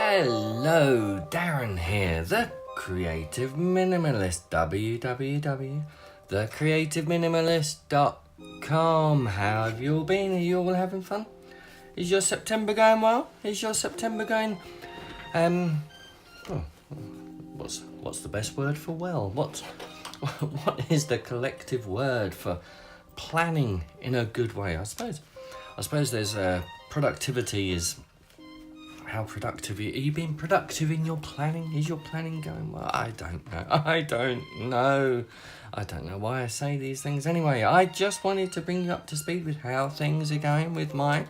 Hello, Darren here, the Creative Minimalist, www.thecreativeminimalist.com. How have you all been? Are you all having fun? Is your September going well? Is your September going, what's the best word for well? What is the collective word for planning in a good way? I suppose there's productivity is how productive are you being productive in your planning? Is your planning going well? I don't know why I say these things. Anyway, I just wanted to bring you up to speed with how things are going with my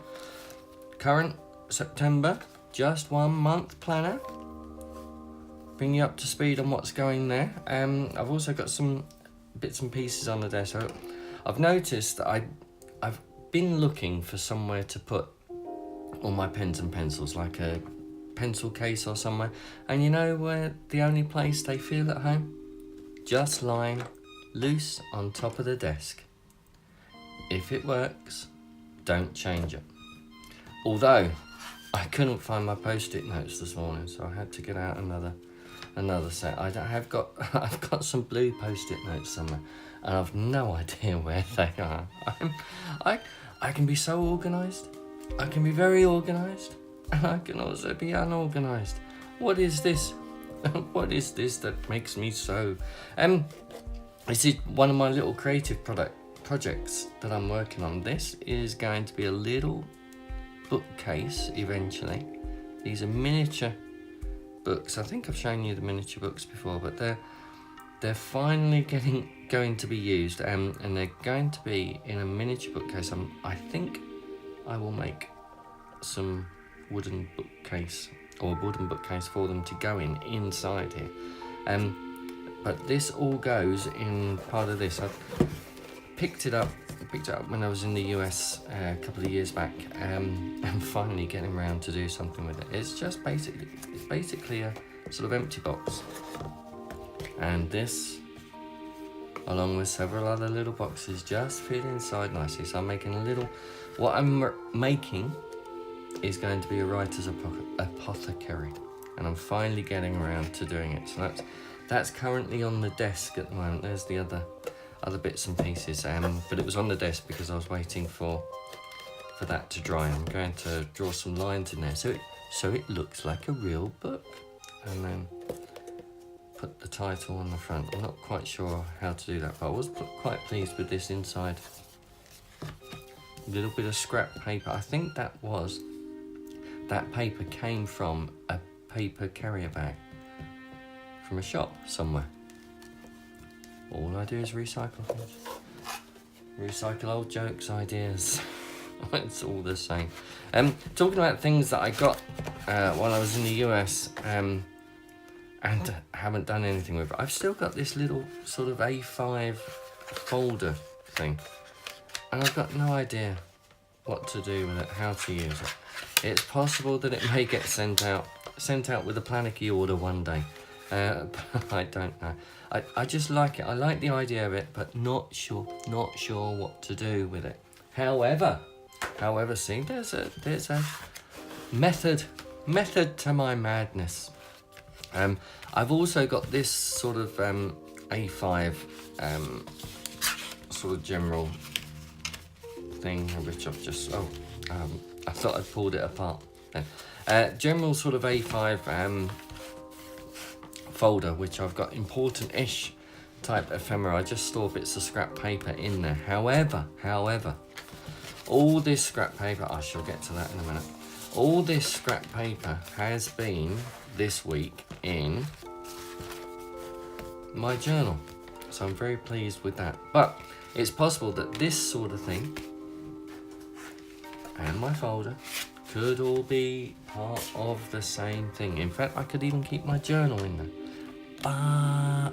current September just 1 month planner. Bring you up to speed on what's going there. I've also got some bits and pieces on the desk. So I've noticed that I've been looking for somewhere to put all my pens and pencils, like a pencil case or somewhere. And you know where the only place they feel at home? Just lying loose on top of the desk. If it works, don't change it. Although I couldn't find my post-it notes this morning, so I had to get out another set. I've got some blue post-it notes somewhere, and I've no idea where they are. I can be so organised. I can be very organised, and I can also be unorganised. What is this? What is this that makes me so? This is one of my little creative projects that I'm working on. This is going to be a little bookcase eventually. These are miniature books. I think I've shown you the miniature books before, but they're finally going to be used, and they're going to be in a miniature bookcase. I think I will make some wooden bookcase for them to go inside here. But this all goes in part of this. I picked it up when I was in the US a couple of years back, and finally getting around to do something with it. It's basically a sort of empty box, and this, along with several other little boxes, just fit inside nicely. So I'm making what I'm making is going to be a writer's apothecary, and I'm finally getting around to doing it. So that's currently on the desk at the moment. There's the other bits and pieces, but it was on the desk because I was waiting for that to dry. I'm going to draw some lines in there so it looks like a real book, and then put the title on the front. I'm not quite sure how to do that, but I was quite pleased with this inside. A little bit of scrap paper. I think that paper came from a paper carrier bag from a shop somewhere. All I do is recycle things. Recycle old jokes, ideas. It's all the same. Talking about things that I got while I was in the US, and haven't done anything with it. I've still got this little sort of A5 folder thing, and I've got no idea what to do with it, how to use it. It's possible that it may get sent out with a Planarchy order one day, but I don't know. I just like it. I like the idea of it, but not sure what to do with it. However, see, there's a method to my madness. I've also got this sort of A5 sort of general thing, which I've just I thought I'd pulled it apart then. General sort of A5 folder, which I've got important-ish type ephemera. I just store bits of scrap paper in there. However, all this scrap paper, I shall get to that in a minute. All this scrap paper has been this week in my journal, so I'm very pleased with that. But it's possible that this sort of thing and my folder could all be part of the same thing. In fact, I could even keep my journal in there, but I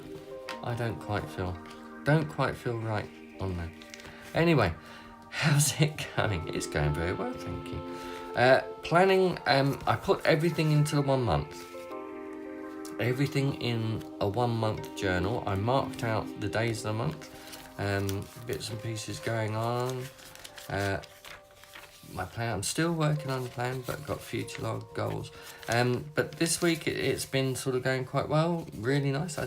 don't quite feel right on that. Anyway, how's it going? It's going very well, thank you. Planning, I put everything into 1 month. Everything in a 1 month journal. I marked out the days of the month, bits and pieces going on. my plan. I'm still working on the plan, but got future goals. But this week it's been sort of going quite well. Really nice. I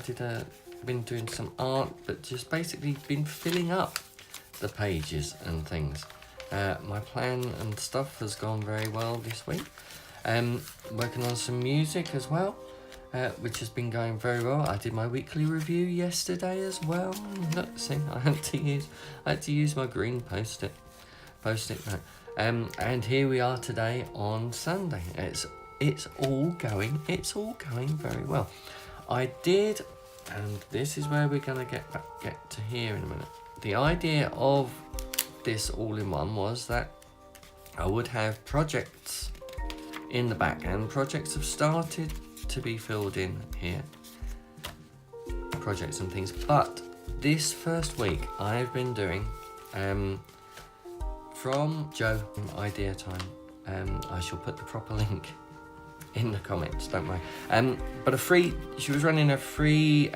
been doing some art, but just basically been filling up the pages and things. My plan and stuff has gone very well this week. Working on some music as well, which has been going very well. I did my weekly review yesterday as well. Look, see, I had to use my green post-it note. And here we are today on Sunday. It's all going very well. I did, and this is where we're gonna get to here in a minute. The idea of this all-in-one was that I would have projects in the back, and projects have started to be filled in here, projects and things. But this first week I've been doing from Joe from IdeaTime. I shall put the proper link in the comments, don't worry. But she was running a free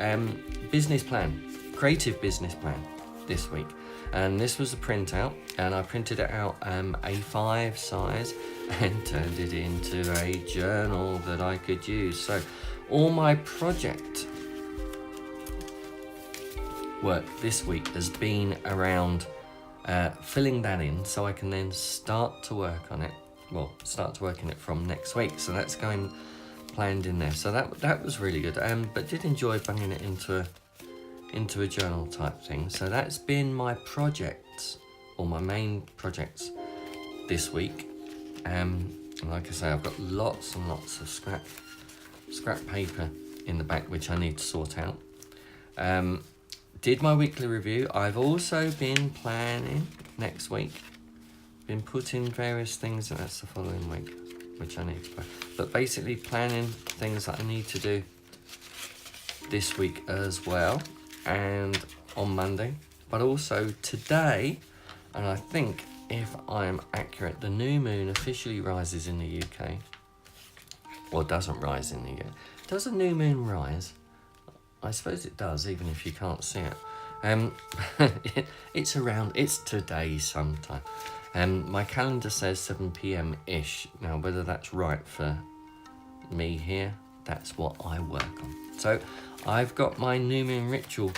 business plan, creative business plan this week. And this was a printout, and I printed it out A5 size and turned it into a journal that I could use. So all my project work this week has been around filling that in, so I can then start to work on it. Well, start to work on it from next week. So that's going planned in there. So that was really good. But did enjoy banging it into a journal type thing. So that's been my projects, or my main projects this week. And like I say, I've got lots and lots of scrap paper in the back which I need to sort out. Did my weekly review. I've also been planning next week. Been putting various things, and that's the following week, which I need to plan. But basically planning things that I need to do this week as well, and on Monday. But also today, and I think if I'm accurate, the new moon officially rises in the UK. Or doesn't rise in the UK. Does a new moon rise? I suppose it does, even if you can't see it. It's today sometime. My calendar says 7 PM ish. Now, whether that's right for me here, that's what I work on. So I've got my new moon ritual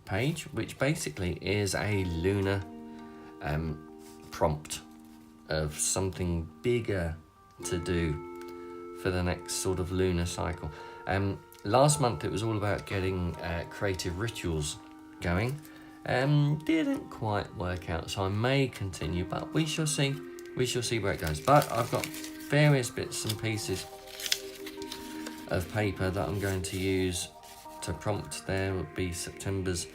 page, which basically is a lunar prompt of something bigger to do for the next sort of lunar cycle. Last month it was all about getting creative rituals going. Didn't quite work out, so I may continue, but we shall see. We shall see where it goes. But I've got various bits and pieces of paper that I'm going to use to prompt. There would be September's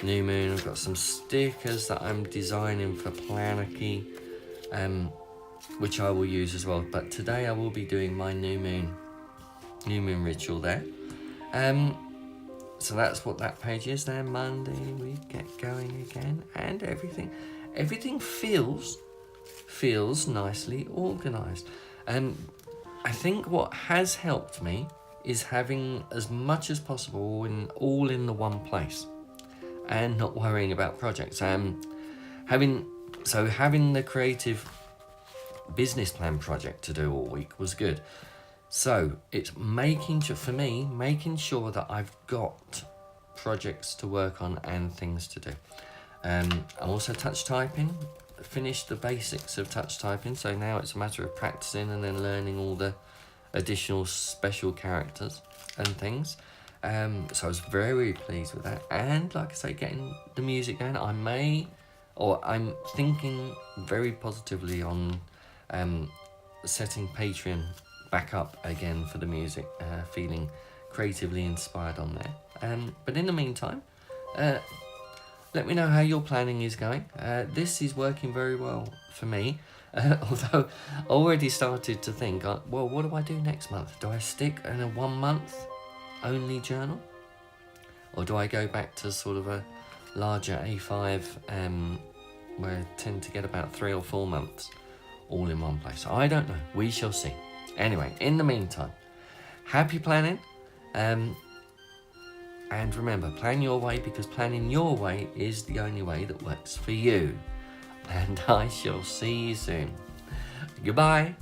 new moon. I've got some stickers that I'm designing for Planarchy, which I will use as well. But today I will be doing my new moon ritual there. So that's what that page is there. Monday we get going again, and everything feels nicely organised. I think what has helped me is having as much as possible all in the one place, and not worrying about projects. Having the creative business plan project to do all week was good. So it's making sure that I've got projects to work on and things to do. I'm also touch typing, finished the basics of touch typing, so now it's a matter of practicing and then learning all the additional special characters and things. So I was very pleased with that. And like I say, getting the music going, I'm thinking very positively on setting Patreon back up again for the music, feeling creatively inspired on there. But in the meantime, let me know how your planning is going. This is working very well for me, although I already started to think, well, what do I do next month? Do I stick in a 1 month only journal? Or do I go back to sort of a larger A5, where I tend to get about 3 or 4 months all in one place? I don't know. We shall see. Anyway, in the meantime, happy planning. And remember, plan your way, because planning your way is the only way that works for you. and I shall see you soon. Goodbye.